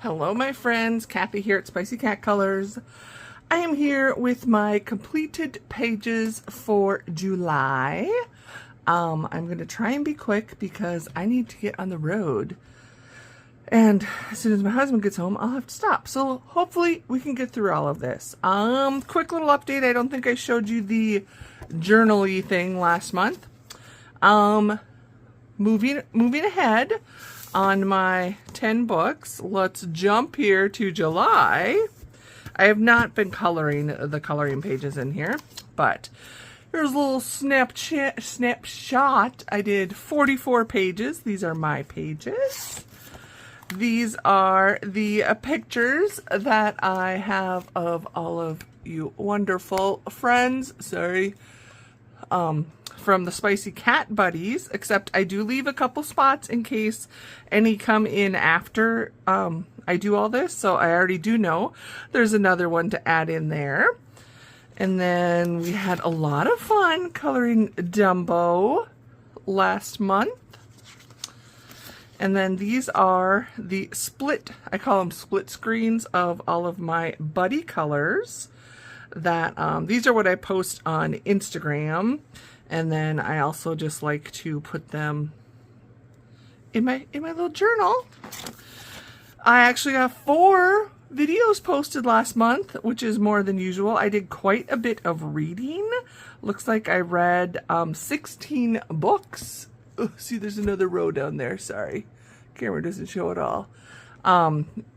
Hello my friends, Kathy here at Spicy Cat Colors. I am here with my completed pages for July. I'm going to try and be quick because I need to get on the road. And as soon as my husband gets home, I'll have to stop. So hopefully we can get through all of this. Quick little update. I don't think I showed you the journal-y thing last month. Moving ahead on my 10 books, let's jump here to July. I have not been coloring the coloring pages in here, but here's a little snapshot. I did 44 pages. These are my pages. These are the pictures that I have of all of you wonderful friends. From the Spicy Cat Buddies, except I do leave a couple spots in case any come in after I do all this, so I already do know there's another one to add in there. And then we had a lot of fun coloring Dumbo last month. And then these are the I call them split screens of all of my buddy colors that these are what I post on Instagram. And then I also just like to put them in my little journal. I actually got 4 videos posted last month, which is more than usual. I did quite a bit of reading. Looks like I read 16 books. Oh, see, there's another row down there. Sorry, camera doesn't show it all.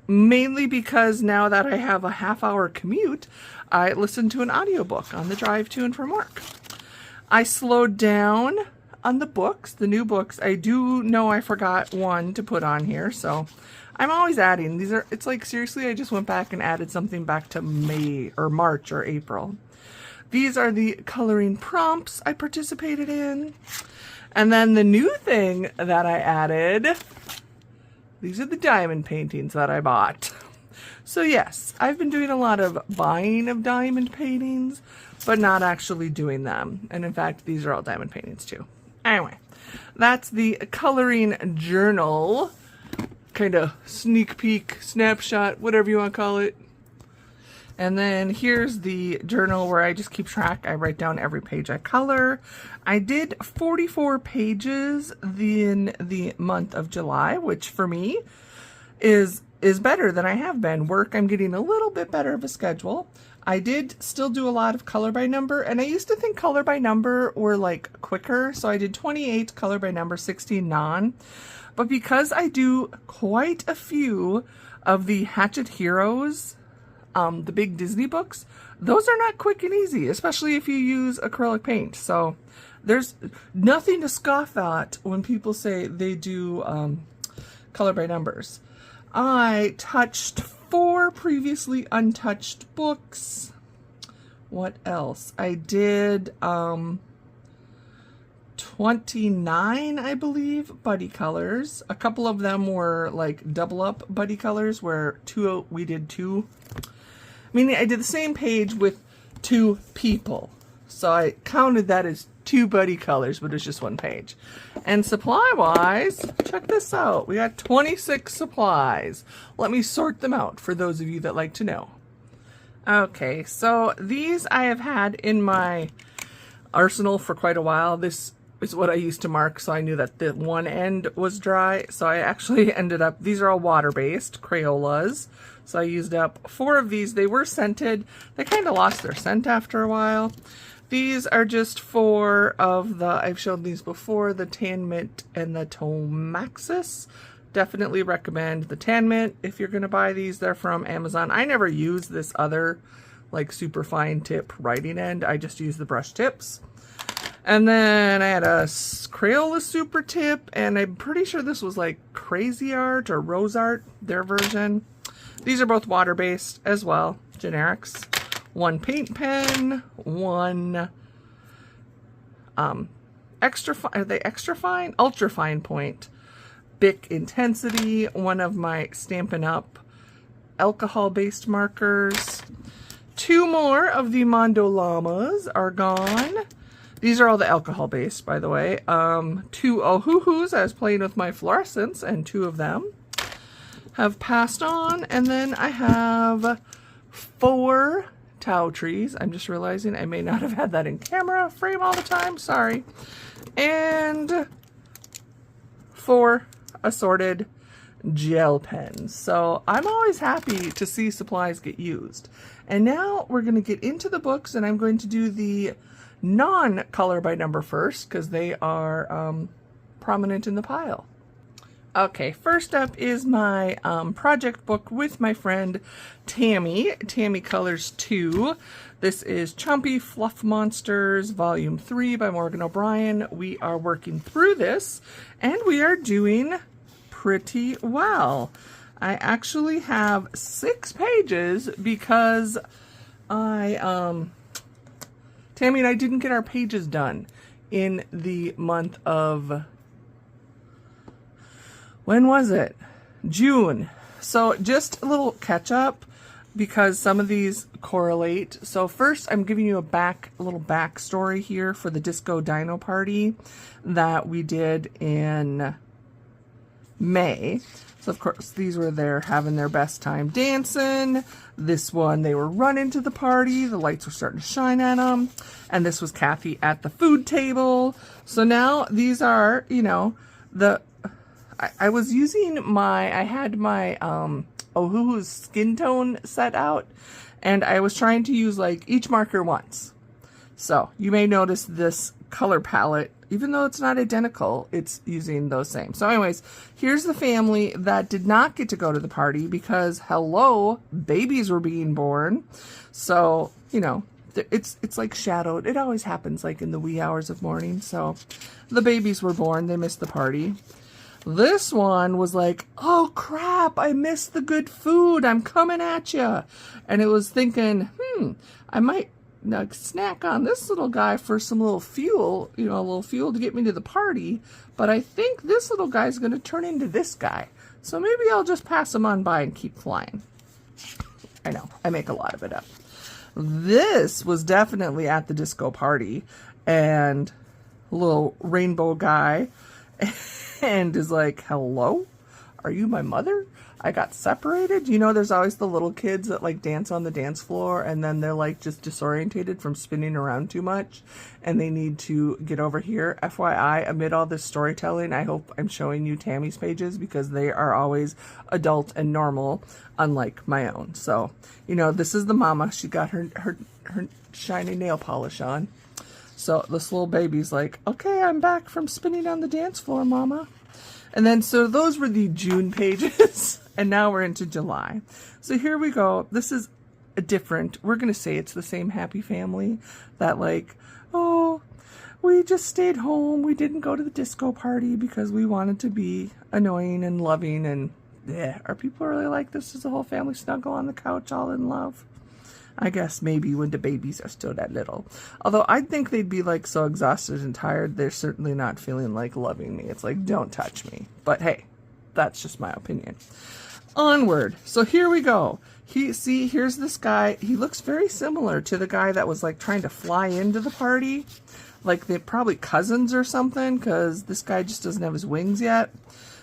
Mainly because now that I have a half-hour commute, I listen to an audiobook on the drive to and from work. I slowed down on the books, the new books. I do know I forgot one to put on here, so I'm always adding. It's like, seriously, I just went back and added something back to May or March or April. These are the coloring prompts I participated in. And then the new thing that I added, these are the diamond paintings that I bought. So yes, I've been doing a lot of buying of diamond paintings, but not actually doing them. And in fact, these are all diamond paintings too. Anyway, that's the coloring journal, kind of sneak peek, snapshot, whatever you want to call it. And then here's the journal where I just keep track. I write down every page I color. I did 44 pages in the month of July, which for me is better than I have been. Work, I'm getting a little bit better of a schedule. I did still do a lot of color by number, and I used to think color by number were like quicker, so I did 28 color by number, 16 non. But because I do quite a few of the Hatchet Heroes, the big Disney books, those are not quick and easy, especially if you use acrylic paint. So there's nothing to scoff at when people say they do color by numbers. I touched 4 previously untouched books. What else? I did 29, I believe, buddy colors. A couple of them were like double up buddy colors where we did 2. Meaning I did the same page with 2 people. So I counted that as 2 buddy colors, but it's just 1 page. And supply-wise, check this out. We got 26 supplies. Let me sort them out for those of you that like to know. Okay, so these I have had in my arsenal for quite a while. This is what I used to mark, so I knew that the one end was dry. So I actually ended up, these are all water-based Crayolas. So I used up 4 of these. They were scented. They kind of lost their scent after a while. These are just 4 of the, I've shown these before, the Tan Mint and the Tomaxis. Definitely recommend the Tan Mint if you're going to buy these. They're from Amazon. I never use this other like super fine tip writing end. I just use the brush tips. And then I had a Crayola super tip, and I'm pretty sure this was like Crazy Art or Rose Art, their version. These are both water-based as well, generics. 1 paint pen, 1 extra fine, are they extra fine? Ultra fine point. Bic Intensity, 1 of my Stampin' Up! Alcohol-based markers. 2 more of the Mondo Llamas are gone. These are all the alcohol-based, by the way. 2 Ohuhus, I was playing with my fluorescents, and 2 of them. have passed on. And then I have 4 tau trees. I'm just realizing I may not have had that in camera frame all the time. Sorry. And 4 assorted gel pens. So I'm always happy to see supplies get used. And now we're going to get into the books, and I'm going to do the non-color by number first because they are prominent in the pile. Okay, first up is my project book with my friend Tammy. Tammy Colors 2. This is Chumpy Fluff Monsters Volume 3 by Morgan O'Brien. We are working through this, and we are doing pretty well. I actually have 6 pages because Tammy and I didn't get our pages done in the month of, when was it? June. So just a little catch up because some of these correlate. So first I'm giving you a little backstory here for the Disco Dino Party that we did in May. So of course these were there having their best time dancing. This one, they were running to the party. The lights were starting to shine at them. And this was Kathy at the food table. So now these are, you know, I was using I had my Ohuhu's skin tone set out, and I was trying to use like each marker once. So you may notice this color palette, even though it's not identical, it's using those same. So anyways, here's the family that did not get to go to the party because, hello, babies were being born. So, you know, it's like shadowed. It always happens like in the wee hours of morning. So the babies were born. They missed the party. This one was like, oh crap, I missed the good food. I'm coming at you. And it was thinking, I might snack on this little guy for some little fuel, you know, a little fuel to get me to the party. But I think this little guy's going to turn into this guy. So maybe I'll just pass him on by and keep flying. I know, I make a lot of it up. This was definitely at the disco party. And a little rainbow guy and is like, hello, are you my mother? I got separated. You know, there's always the little kids that like dance on the dance floor and then they're like just disorientated from spinning around too much and they need to get over here. FYI, amid all this storytelling, I hope I'm showing you Tammy's pages because they are always adult and normal, unlike my own. So, you know, this is the mama. She got her shiny nail polish on. So this little baby's like, okay, I'm back from spinning on the dance floor, mama. And then, so those were the June pages, and now we're into July. So here we go. This is a different, we're going to say it's the same happy family that like, oh, we just stayed home. We didn't go to the disco party because we wanted to be annoying and loving. And yeah, are people really like this? Is the whole family snuggle on the couch all in love? I guess maybe when the babies are still that little. Although I think they'd be like so exhausted and tired, they're certainly not feeling like loving me. It's like, don't touch me. But hey, that's just my opinion. Onward. So here we go. Here's this guy. He looks very similar to the guy that was like trying to fly into the party. Like they're probably cousins or something because this guy just doesn't have his wings yet.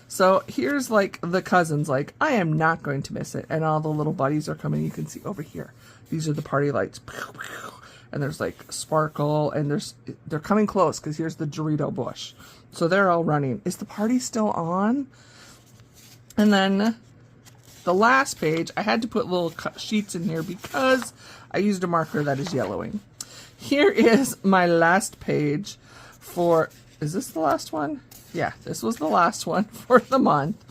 So here's like the cousins like, I am not going to miss it. And all the little buddies are coming. You can see over here. These are the party lights. And there's like sparkle and they're coming close because here's the Dorito bush. So they're all running. Is the party still on? And then the last page, I had to put little sheets in here because I used a marker that is yellowing. Here is my last page for, is this the last one? Yeah, this was the last one for the month.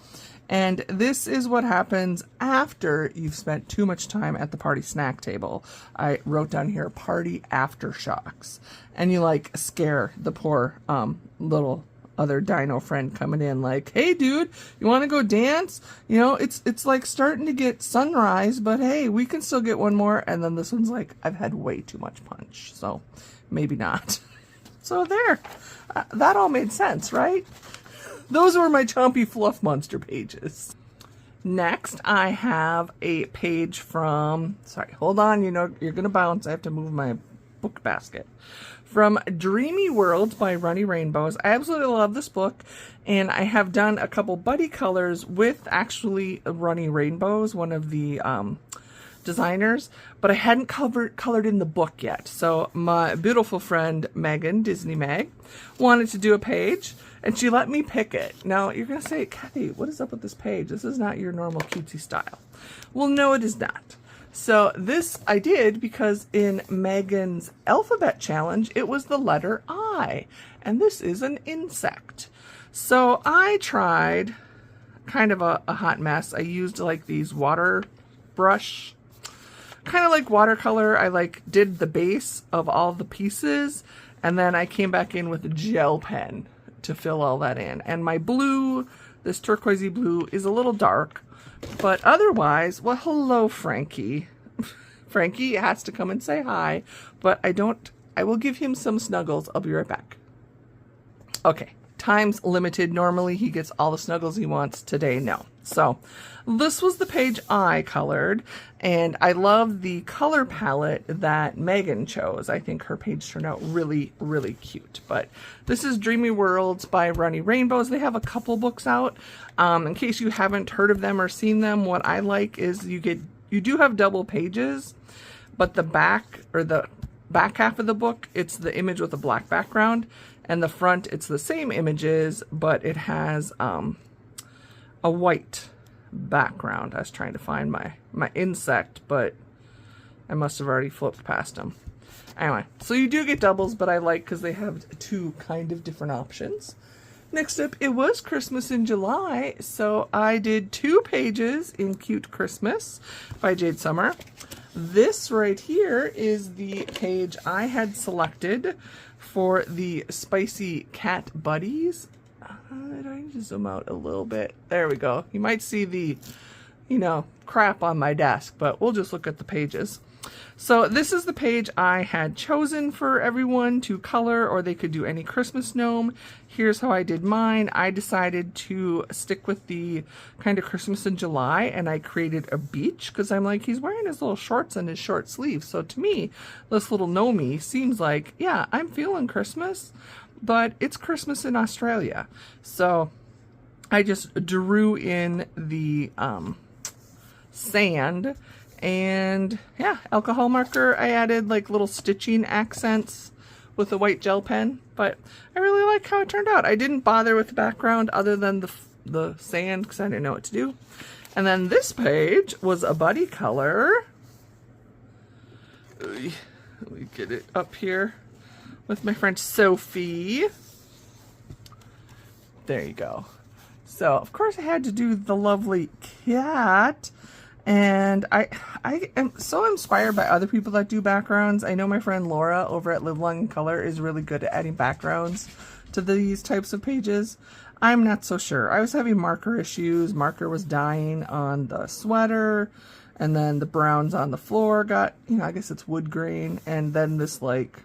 And this is what happens after you've spent too much time at the party snack table. I wrote down here, party aftershocks. And you like scare the poor little other dino friend coming in like, hey dude, you want to go dance? You know, it's like starting to get sunrise, but hey, we can still get one more. And then this one's like, I've had way too much punch, so maybe not. So there, that all made sense, right? Those were my Chompy Fluff Monster pages. Next, I have a page from, sorry, hold on, you know, you're going to bounce. I have to move my book basket. From Dreamy Worlds by Runny Rainbows. I absolutely love this book, and I have done a couple buddy colors with actually Runny Rainbows, one of the designers, but I hadn't colored in the book yet. So my beautiful friend Megan, Disney Mag, wanted to do a page, and she let me pick it. Now you're gonna say, Kathy, what is up with this page? This is not your normal cutesy style. Well, no, it is not. So this I did because in Megan's alphabet challenge, it was the letter I, and this is an insect. So I tried kind of a hot mess. I used like these water brush, kind of like watercolor. I like did the base of all the pieces, and then I came back in with a gel pen to fill all that in. And my blue, this turquoisey blue, is a little dark. But otherwise, well, hello, Frankie. Frankie has to come and say hi, but I will give him some snuggles. I'll be right back. Okay, time's limited. Normally he gets all the snuggles he wants. Today, no. So this was the page I colored, and I love the color palette that Megan chose. I think her page turned out really, really cute. But this is Dreamy Worlds by Runny Rainbows. They have a couple books out. In case you haven't heard of them or seen them, what I like is you do have double pages, but the back half of the book, it's the image with a black background, and the front, it's the same images, but it has a white background. I was trying to find my insect, but I must have already flipped past them. Anyway, so you do get doubles, but I like because they have two kind of different options. Next up, it was Christmas in July, so I did 2 pages in Cute Christmas by Jade Summer. This right here is the page I had selected for the Spicy Cat Buddies. Do I need to zoom out a little bit? There we go. You might see the, crap on my desk, but we'll just look at the pages. So this is the page I had chosen for everyone to color, or they could do any Christmas gnome. Here's how I did mine. I decided to stick with the kind of Christmas in July, and I created a beach because I'm like, he's wearing his little shorts and his short sleeves. So to me, this little gnomey seems like, yeah, I'm feeling Christmas, but it's Christmas in Australia. So I just drew in the sand. And yeah, alcohol marker. I added like little stitching accents with a white gel pen, but I really like how it turned out. I didn't bother with the background other than the sand because I didn't know what to do. And then this page was a buddy color. Let me get it up here with my friend Sophie. There you go. So of course I had to do the lovely cat. And I am so inspired by other people that do backgrounds. I know my friend Laura over at Live Long in Color is really good at adding backgrounds to these types of pages. I'm not so sure. I was having marker issues. Marker was dying on the sweater, and then the browns on the floor got, I guess it's wood grain, and then this like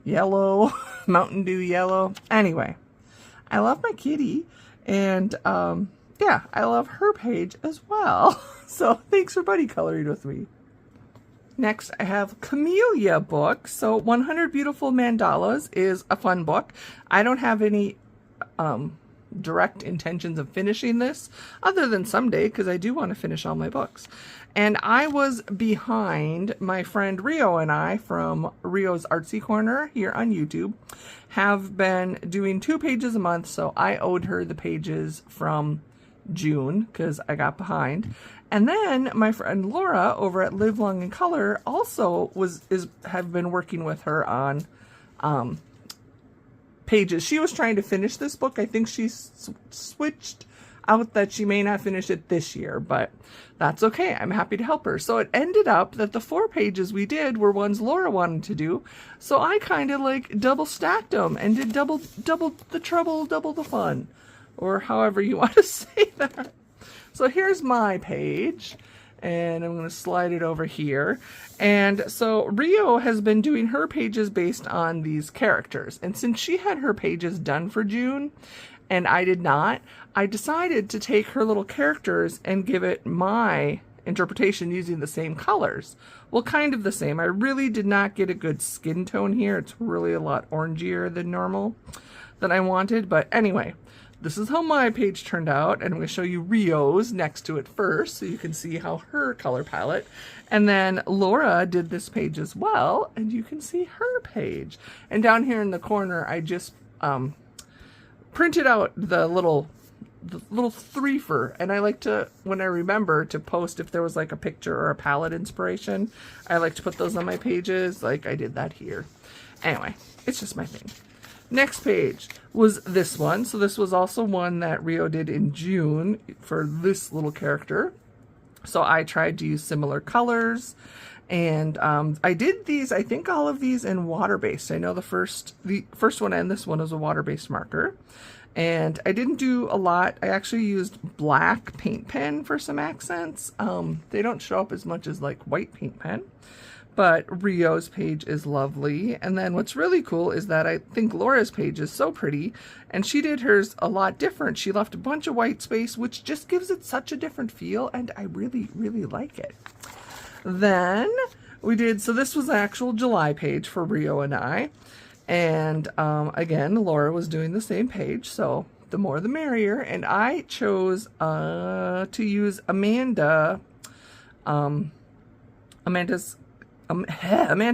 yellow, Mountain Dew yellow. Anyway, I love my kitty, and yeah, I love her page as well. So thanks for buddy coloring with me. Next, I have Camellia book. So 100 Beautiful Mandalas is a fun book. I don't have any direct intentions of finishing this other than someday, because I do want to finish all my books. And I was behind my friend Rio, and I from Rio's Artsy Corner here on YouTube have been doing 2 pages a month. So I owed her the pages from June because I got behind. And then my friend Laura over at Live Long in Color also have been working with her on pages. She was trying to finish this book. I think she switched out that she may not finish it this year, but that's okay. I'm happy to help her. So it ended up that the 4 pages we did were ones Laura wanted to do. So I kind of like double stacked them and did double the trouble, double the fun, or however you want to say that. So here's my page, and I'm going to slide it over here. And so Rio has been doing her pages based on these characters. And since she had her pages done for June, and I did not, I decided to take her little characters and give it my interpretation using the same colors. Well, kind of the same. I really did not get a good skin tone here. It's really a lot orangier than normal than I wanted. But anyway, this is how my page turned out. And I'm going to show you Rio's next to it first so you can see how her color palette. And then Laura did this page as well, and you can see her page. And down here in the corner, I just printed out the little threefer, and I like to, when I remember, to post if there was like a picture or a palette inspiration. I like to put those on my pages, like I did that here. Anyway, it's just my thing. Next page was this one. So this was also one that Rio did in June for this little character. So I tried to use similar colors, and I did these, I think all of these in water-based. I know the first one and this one is a water-based marker. And I didn't do a lot. I actually used black paint pen for some accents. They don't show up as much as like white paint pen. But Rio's page is lovely. And then what's really cool is that I think Laura's page is so pretty, and she did hers a lot different. She left a bunch of white space, which just gives it such a different feel, and I really, really like it. Then we did, so this was the actual July page for Rio and I. And again, Laura was doing the same page, so the more the merrier. And I chose to use Amanda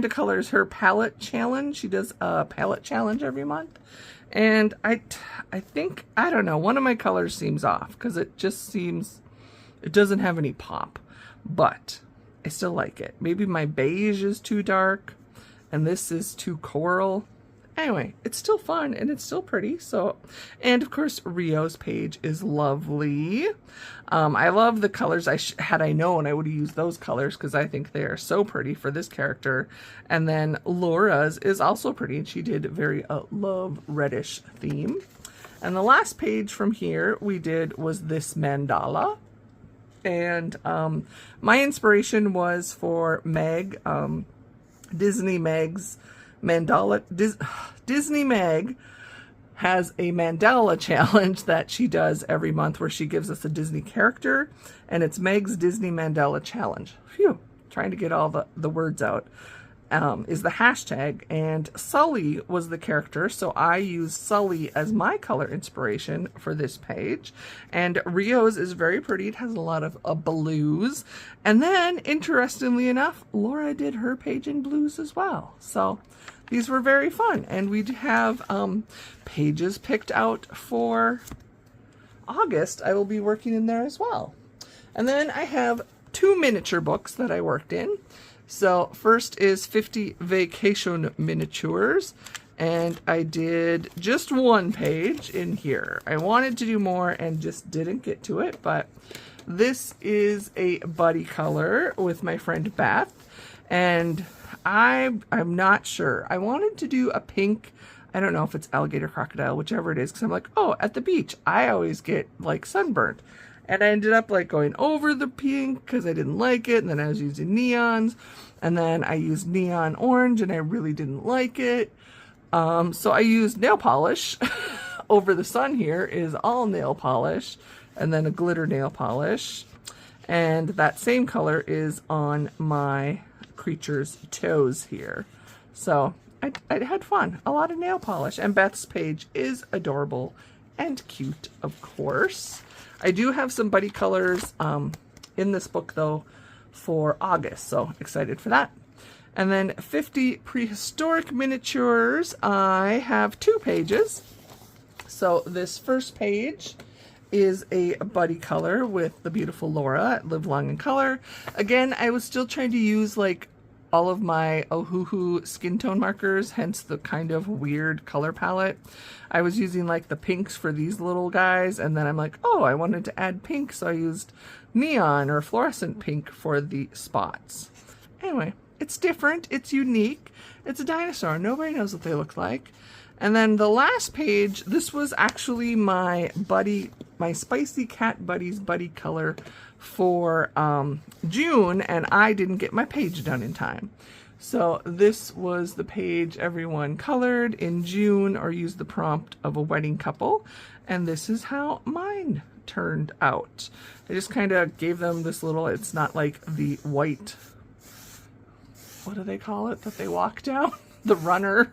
colors her palette challenge. She does a palette challenge every month, and I think, I don't know, one of my colors seems off because it doesn't have any pop, but I still like it. Maybe my beige is too dark and this is too coral. Anyway, it's still fun and it's still pretty. So, and of course, Rio's page is lovely. I love the colors. Had I known, I would have used those colors because I think they are so pretty for this character. And then Laura's is also pretty, and she did very love reddish theme. And the last page from here we did was this mandala. And my inspiration was for Meg, Disney Meg's mandala. Disney Meg has a mandala challenge that she does every month where she gives us a Disney character, and it's Meg's Disney Mandala Challenge. Phew, trying to get all the words out. Is the hashtag, and Sully was the character, so I used Sully as my color inspiration for this page. And Rio's is very pretty. It has a lot of blues. And then, interestingly enough, Laura did her page in blues as well. So these were very fun, and we have pages picked out for August. I will be working in there as well. And then I have 2 miniature books that I worked in. So first is 50 Vacation Miniatures, and I did just 1 page in here. I wanted to do more and just didn't get to it, but this is a buddy color with my friend Beth, and I'm not sure. I wanted to do a pink, I don't know if it's alligator crocodile, whichever it is, because I'm like, oh, at the beach, I always get like sunburnt. And I ended up like going over the pink because I didn't like it. And then I was using neons. And then I used neon orange and I really didn't like it. So I used nail polish. Over the sun here is all nail polish. And then a glitter nail polish. And that same color is on my creature's toes here. So I had fun. A lot of nail polish. And Beth's page is adorable and cute, of course. I do have some buddy colors in this book, though, for August, so excited for that. And then 50 Prehistoric Miniatures. I have 2 pages. So this first page is a buddy color with the beautiful Laura at Live Long in Color. Again, I was still trying to use like all of my Ohuhu skin tone markers, hence the kind of weird color palette. I was using like the pinks for these little guys, and then I'm like, oh, I wanted to add pink, so I used neon or fluorescent pink for the spots. Anyway, it's different, it's unique, it's a dinosaur, nobody knows what they look like. And then the last page, this was actually my Spicy Cat Buddies buddy color for June, and I didn't get my page done in time. So this was the page everyone colored in June or used the prompt of a wedding couple, and this is how mine turned out. I just kind of gave them this little, it's not like the white, what do they call it that they walk down? The runner.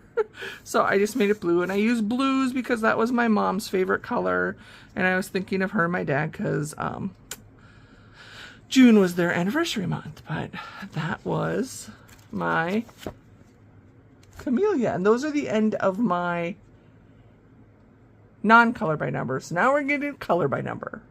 So I just made it blue, and I used blues because that was my mom's favorite color, and I was thinking of her and my dad because June was their anniversary month. But that was my Camellia, and those are the end of my non-color by number. So now we're getting color by number.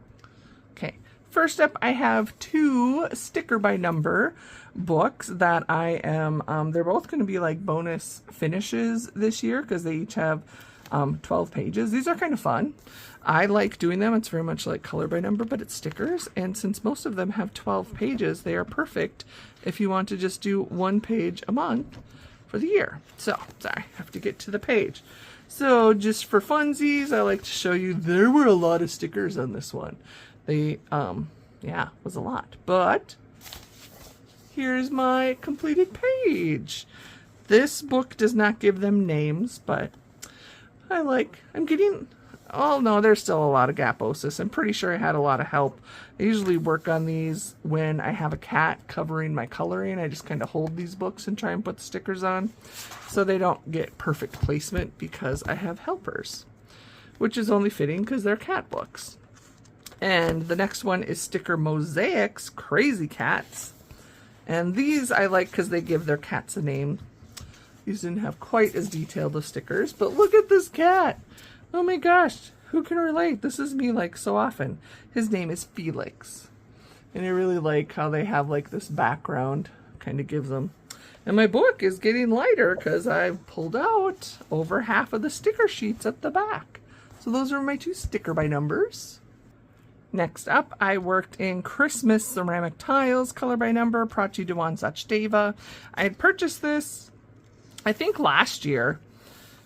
Okay, first up I have 2 sticker by number books that I am, they're both going to be like bonus finishes this year because they each have 12 pages. These are kind of fun. I like doing them. It's very much like color by number, but it's stickers. And since most of them have 12 pages, they are perfect if you want to just do 1 page a month for the year. So, sorry, I have to get to the page. So just for funsies, I like to show you there were a lot of stickers on this one. They, yeah, was a lot. But here's my completed page. This book does not give them names, but I'm getting, oh no, there's still a lot of gaposis. I'm pretty sure I had a lot of help. I usually work on these when I have a cat covering my coloring. I just kind of hold these books and try and put the stickers on so they don't get perfect placement because I have helpers, which is only fitting because they're cat books. And the next one is Sticker Mosaics, Crazy Cats. And these I like because they give their cats a name. These didn't have quite as detailed of stickers, but look at this cat. Oh my gosh, who can relate? This is me like so often. His name is Felix. And I really like how they have like this background, kind of gives them. And my book is getting lighter because I've pulled out over half of the sticker sheets at the back. So those are my 2 sticker by numbers. Next up, I worked in Christmas ceramic tiles, color by number, Prachi Dewan Sachdeva. I had purchased this, I think last year,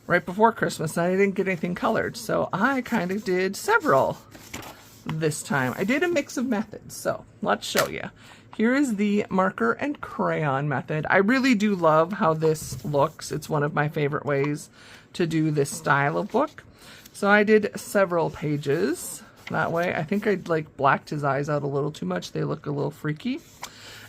right before Christmas, and I didn't get anything colored. So I kind of did several this time. I did a mix of methods, so let's show you. Here is the marker and crayon method. I really do love how this looks. It's one of my favorite ways to do this style of book. So I did several pages that way. I think I'd like blacked his eyes out a little too much. They look a little freaky.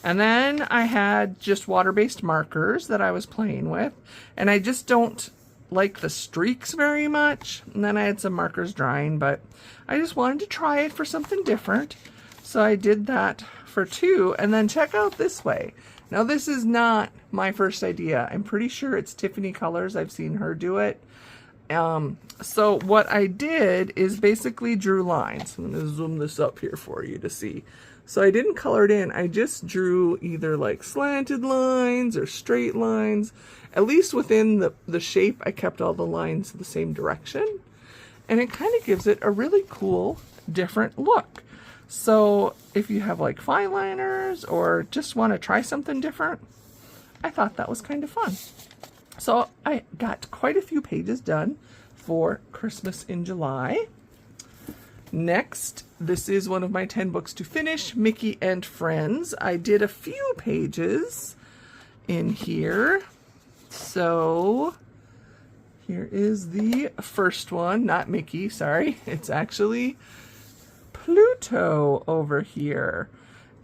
And then I had just water-based markers that I was playing with. And I just don't like the streaks very much. And then I had some markers drying, but I just wanted to try it for something different. So I did that for 2. And then check out this way. Now this is not my first idea. I'm pretty sure it's Tiffany Colors. I've seen her do it. So what I did is basically drew lines. I'm going to zoom this up here for you to see. So I didn't color it in. I just drew either like slanted lines or straight lines. At least within the shape, I kept all the lines the same direction. And it kind of gives it a really cool, different look. So if you have like fine liners or just want to try something different, I thought that was kind of fun. So I got quite a few pages done for Christmas in July. Next, this is one of my 10 books to finish, Mickey and Friends. I did a few pages in here. So here is the first one, not Mickey, sorry. It's actually Pluto over here.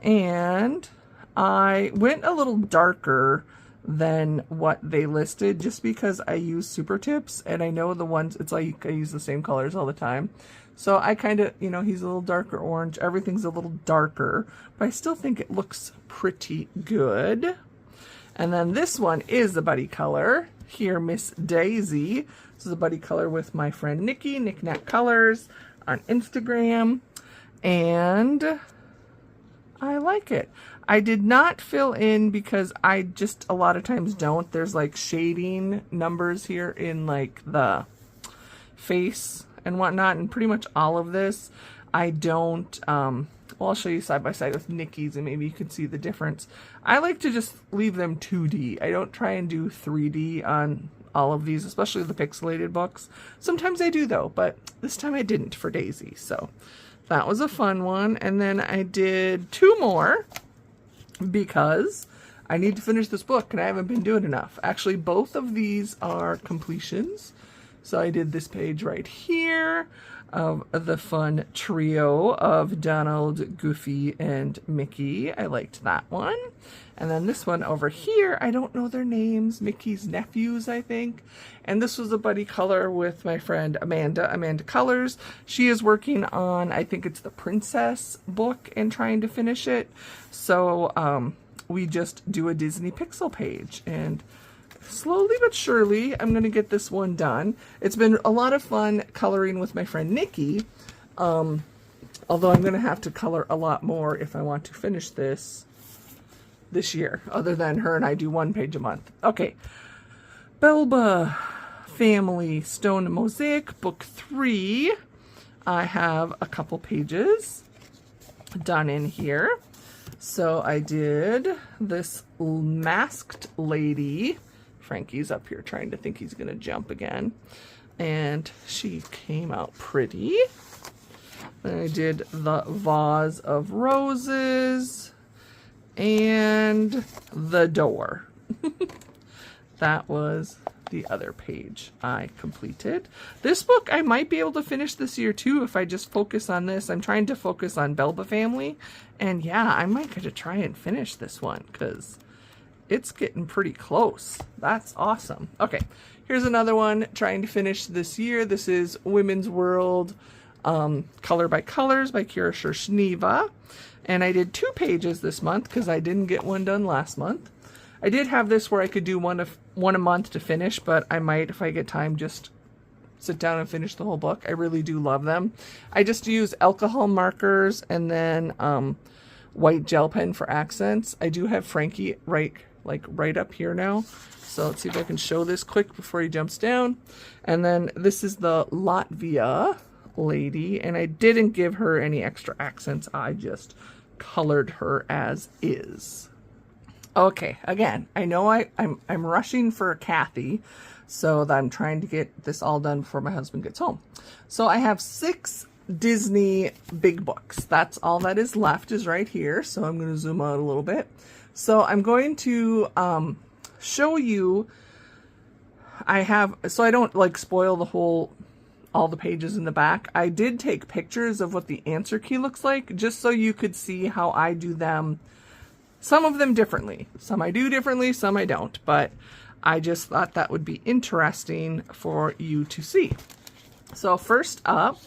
And I went a little darker than what they listed just because I use super tips and I know the ones, it's like I use the same colors all the time. So I kind of, you know, he's a little darker orange. Everything's a little darker, but I still think it looks pretty good. And then this one is the buddy color. Here, Miss Daisy. This is a buddy color with my friend Nikki, Knickknack Colors on Instagram. And I like it. I did not fill in because I just a lot of times don't. There's like shading numbers here in like the face and whatnot, and pretty much all of this I don't, well, I'll show you side by side with Nikki's and maybe you can see the difference. I like to just leave them 2D. I don't try and do 3D on all of these, especially the pixelated books. Sometimes I do though, but this time I didn't for Daisy. So that was a fun one. And then I did 2 more because I need to finish this book and I haven't been doing enough. Actually, both of these are completions. So I did this page right here of the fun trio of Donald, Goofy, and Mickey. I liked that one. And then this one over here, I don't know their names, Mickey's nephews, I think. And this was a buddy color with my friend Amanda Colors. She is working on, I think it's the Princess book and trying to finish it. So we just do a Disney Pixel page, and slowly but surely, I'm going to get this one done. It's been a lot of fun coloring with my friend Nikki, although I'm going to have to color a lot more if I want to finish this year, other than her and I do one page a month. Okay, Belba Family Stone Mosaic, Book 3. I have a couple pages done in here. So I did this masked lady. Frankie's up here trying to think he's going to jump again. And she came out pretty. Then I did the vase of roses and the door. That was the other page I completed. This book I might be able to finish this year too if I just focus on this. I'm trying to focus on Belba Family. And yeah, I might get to try and finish this one because it's getting pretty close. That's awesome. Okay, here's another one trying to finish this year. This is Women's World Color by Colors by Kira Shershniva. And I did 2 pages this month because I didn't get one done last month. I did have this where I could do one a month to finish, but I might, if I get time, just sit down and finish the whole book. I really do love them. I just use alcohol markers and then white gel pen for accents. I do have Frankie right up here now. So let's see if I can show this quick before he jumps down. And then this is the Latvia lady, and I didn't give her any extra accents. I just colored her as is. Okay, again, I know I'm rushing for Kathy, so that I'm trying to get this all done before my husband gets home. So I have 6 Disney big books. That's all that is left is right here. So I'm going to zoom out a little bit. So I'm going to show you, so I don't like spoil all the pages in the back. I did take pictures of what the answer key looks like, just so you could see how I do them. Some of them differently. Some I do differently, some I don't. But I just thought that would be interesting for you to see. So first up,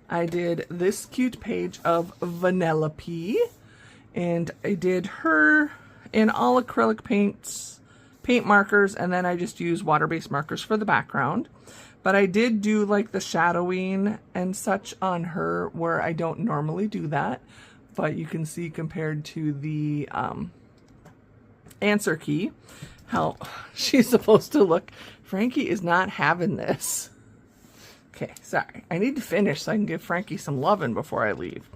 I did this cute page of Vanellope. And I did her in all acrylic paint markers, and then I just used water-based markers for the background. But I did do like the shadowing and such on her where I don't normally do that. But you can see compared to the answer key, how she's supposed to look. Frankie is not having this. Okay, sorry. I need to finish so I can give Frankie some loving before I leave.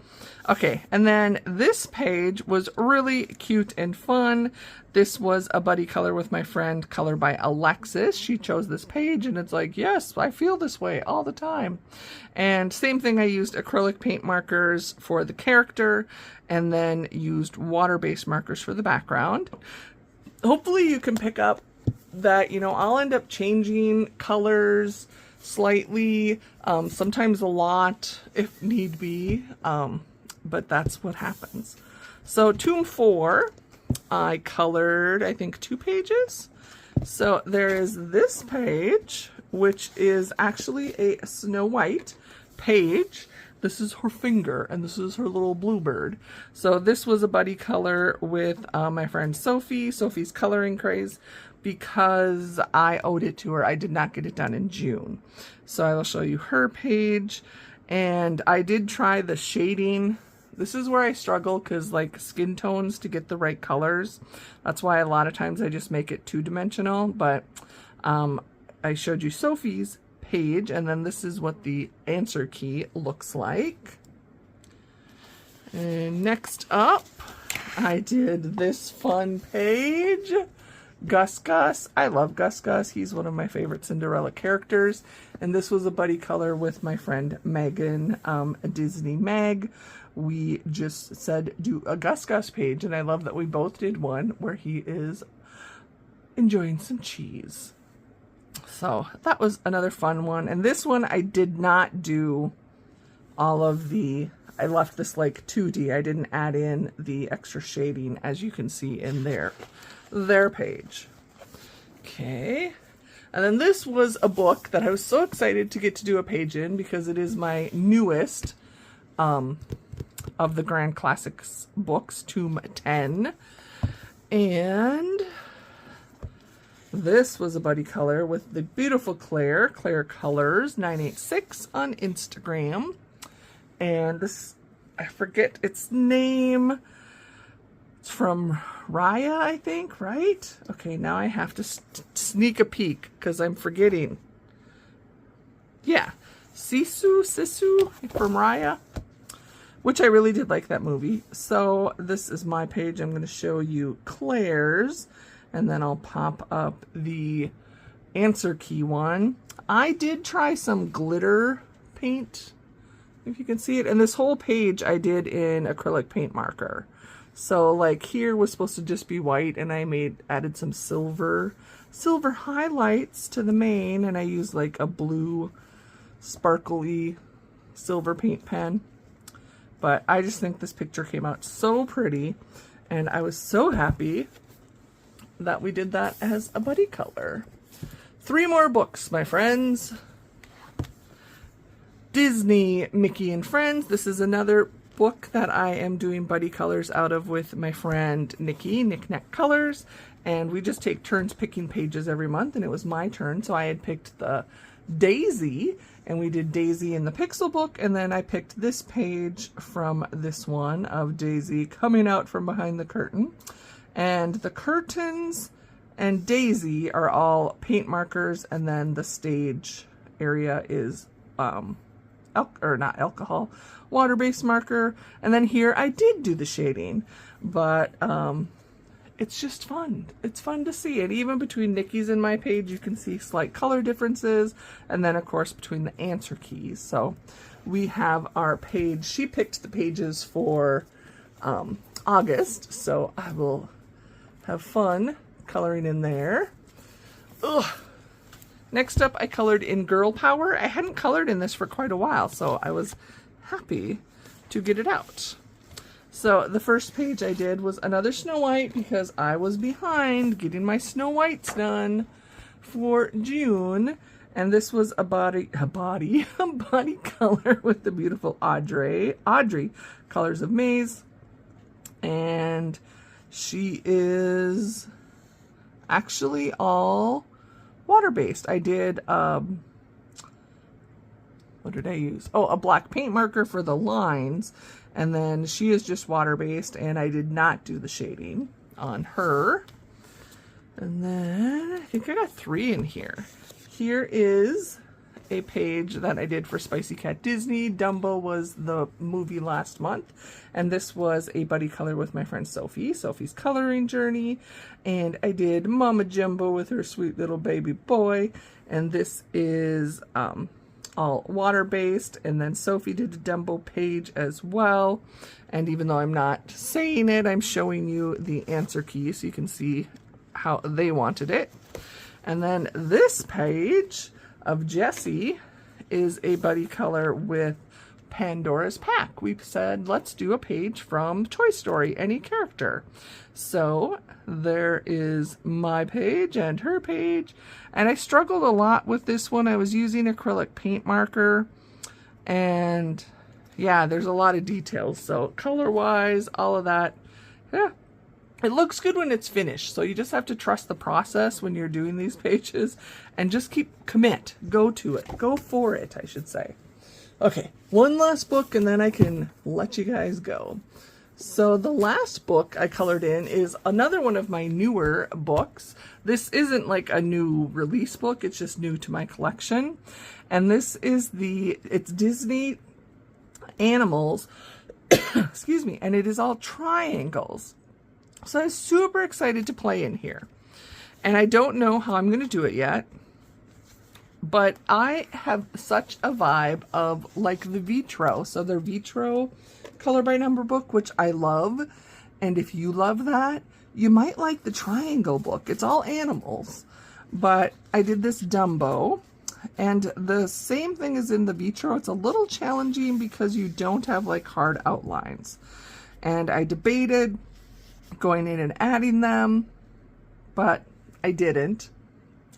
Okay, and then this page was really cute and fun. This was a buddy color with my friend, color by Alexis. She chose this page, and it's like, yes, I feel this way all the time. And same thing, I used acrylic paint markers for the character, and then used water-based markers for the background. Hopefully you can pick up that, you know, I'll end up changing colors slightly, sometimes a lot if need be, but that's what happens. So Tomb 4, I colored, I think, 2 pages. So there is this page, which is actually a Snow White page. This is her finger, and this is her little bluebird. So this was a buddy color with my friend Sophie, Sophie's Coloring Craze, because I owed it to her. I did not get it done in June. So I will show you her page. And I did try the shading. This is where I struggle because like skin tones to get the right colors. That's why a lot of times I just make it 2-dimensional. But I showed you Sophie's page, and then this is what the answer key looks like. And next up, I did this fun page. Gus Gus. I love Gus Gus. He's one of my favorite Cinderella characters. And this was a buddy color with my friend Megan, a Disney Meg. We just said do a Gus Gus page, and I love that we both did one where he is enjoying some cheese. So that was another fun one. And this one I did not do all of the, I left this like 2D. I didn't add in the extra shading, as you can see in their page. Okay. And then this was a book that I was so excited to get to do a page in because it is my newest of the Grand Classics books, Tomb 10. And this was a buddy color with the beautiful Claire Colors 986 on Instagram. And this, I forget its name. It's from Raya, I think, right? Okay, now I have to sneak a peek because I'm forgetting. Yeah, Sisu from Raya, which I really did like that movie. So this is my page. I'm going to show you Claire's, and then I'll pop up the answer key one. I did try some glitter paint, if you can see it. And this whole page I did in acrylic paint marker. So like here was supposed to just be white, and I added some silver highlights to the main, and I used like a blue sparkly silver paint pen. But I just think this picture came out so pretty, and I was so happy that we did that as a buddy color. 3 more books, my friends. Disney, Mickey and Friends. This is another book that I am doing buddy colors out of with my friend Nikki, Knick-Knack Colors, and we just take turns picking pages every month, and it was my turn, so I had picked the Daisy, and we did Daisy in the Pixel book, and then I picked this page from this one of Daisy coming out from behind the curtain. And the curtains and Daisy are all paint markers, and then the stage area is not alcohol, water-based marker. And then here I did do the shading, but it's just fun. It's fun to see it. Even between Nikki's and my page, you can see slight color differences, and then of course between the answer keys. So we have our page. She picked the pages for August, so I will have fun coloring in there. Ugh. Next up, I colored in Girl Power. I hadn't colored in this for quite a while, so I was happy to get it out. So the first page I did was another Snow White because I was behind getting my Snow Whites done for June. And this was a body color with the beautiful Audrey Colors of Maze. And she is actually all water-based. I did, what did I use? Oh, a black paint marker for the lines. And then she is just water-based, and I did not do the shading on her. And then I think I got 3 in here. Here is a page that I did for Spicy Cat Disney. Dumbo was the movie last month, and this was a buddy color with my friend Sophie, Sophie's coloring journey. And I did Mama Jumbo with her sweet little baby boy, and this is all water-based. And then Sophie did a Dumbo page as well, and even though I'm not saying it, I'm showing you the answer key so you can see how they wanted it. And then this page of Jessie is a buddy color with Pandora's Pack. We said, let's do a page from Toy Story, any character. So there is my page and her page. And I struggled a lot with this one. I was using acrylic paint marker. And yeah, there's a lot of details. So color-wise, all of that, yeah. It looks good when it's finished, so you just have to trust the process when you're doing these pages and just commit. Go to it. Go for it, I should say. Okay, one last book and then I can let you guys go. So the last book I colored in is another one of my newer books. This isn't like a new release book, it's just new to my collection. And this is it's Disney Animals, excuse me, and it is all triangles. So I was super excited to play in here. And I don't know how I'm going to do it yet. But I have such a vibe of like the Vitro. So their Vitro color by number book, which I love. And if you love that, you might like the triangle book. It's all animals. but I did this Dumbo, and the same thing as in the Vitro. It's a little challenging because you don't have like hard outlines, and I debated going in and adding them, but I didn't.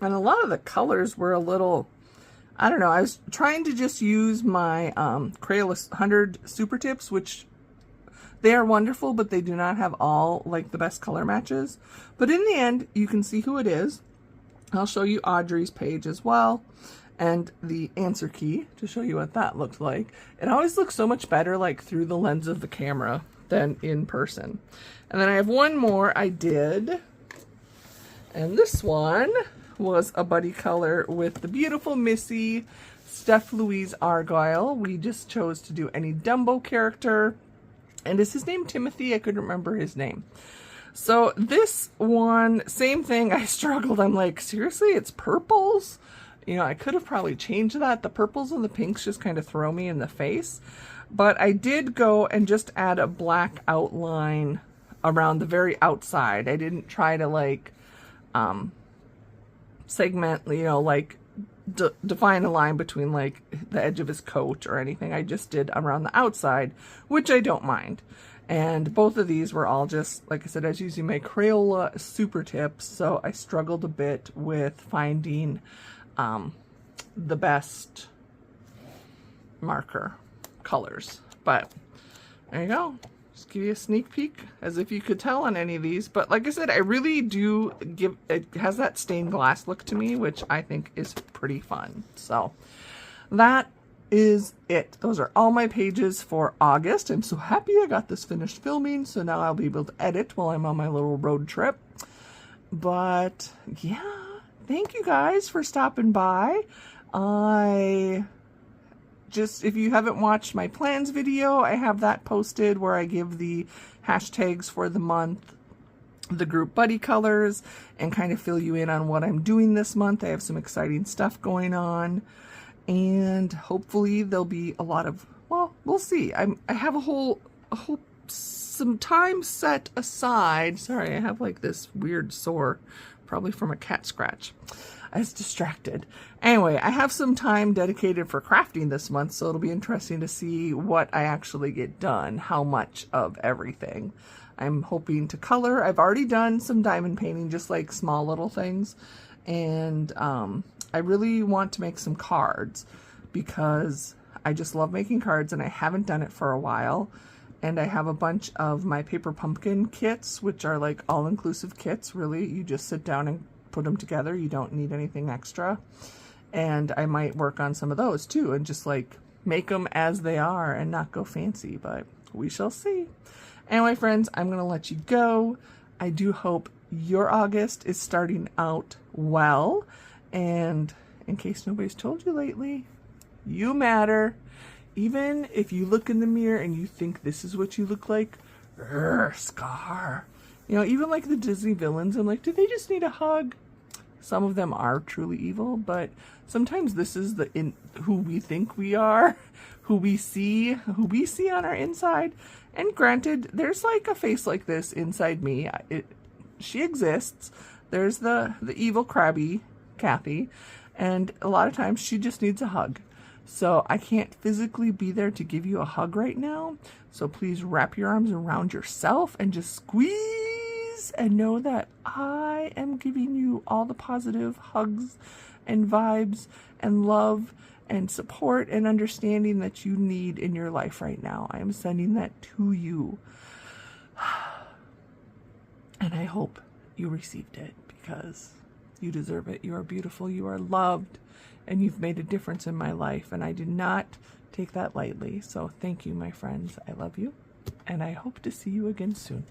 And a lot of the colors were a little, I don't know, I was trying to just use my Crayola 100 Super Tips, which they are wonderful, but they do not have all like the best color matches. But in the end, you can see who it is. I'll show you Audrey's page as well, and the answer key to show you what that looked like. It always looks so much better like through the lens of the camera than in person. And then I have one more I did, and this one was a buddy color with the beautiful Missy Steph Louise Argyle. We just chose to do any Dumbo character. And is his name Timothy? I couldn't remember his name. So this one, same thing. I struggled. I'm like, seriously, it's purples? You know, I could have probably changed that. The purples and the pinks just kind of throw me in the face. But I did go and just add a black outline around the very outside. I didn't try to like segment, you know, like define a line between like the edge of his coat or anything. I just did around the outside, which I don't mind. And both of these were all just, like I said, I was using my Crayola Super Tips, so I struggled a bit with finding the best marker colors. But there you go. Just give you a sneak peek, as if you could tell on any of these. But like I said, I really do give, it has that stained glass look to me, which I think is pretty fun. So that is it. Those are all my pages for August. I'm so happy I got this finished filming, so now I'll be able to edit while I'm on my little road trip. But yeah, thank you guys for stopping by. If you haven't watched my plans video, I have that posted where I give the hashtags for the month, the group buddy colors, and kind of fill you in on what I'm doing this month. I have some exciting stuff going on, and hopefully there'll be a lot of, well, we'll see. I have some time set aside. Sorry, I have like this weird sore, probably from a cat scratch. I was distracted. Anyway, I have some time dedicated for crafting this month, so it'll be interesting to see what I actually get done, how much of everything. I'm hoping to color. I've already done some diamond painting, just like small little things, and I really want to make some cards because I just love making cards and I haven't done it for a while. And I have a bunch of my paper pumpkin kits, which are like all-inclusive kits, really. You just sit down and put them together. You don't need anything extra. And I might work on some of those too and just like make them as they are and not go fancy, but we shall see. Anyway, friends, I'm going to let you go. I do hope your August is starting out well. And in case nobody's told you lately, you matter. Even if you look in the mirror and you think this is what you look like, Scar. You know, even like the Disney villains, I'm like, do they just need a hug? Some of them are truly evil, but sometimes this is who we think we are, who we see on our inside. And granted, there's like a face like this inside me. She exists. There's the evil crabby Kathy, and a lot of times she just needs a hug. So I can't physically be there to give you a hug right now. So please wrap your arms around yourself and just squeeze and know that I am giving you all the positive hugs and vibes and love and support and understanding that you need in your life right now. I am sending that to you. And I hope you received it because you deserve it. You are beautiful. You are loved. And you've made a difference in my life. And I did not take that lightly. So thank you, my friends. I love you. And I hope to see you again soon.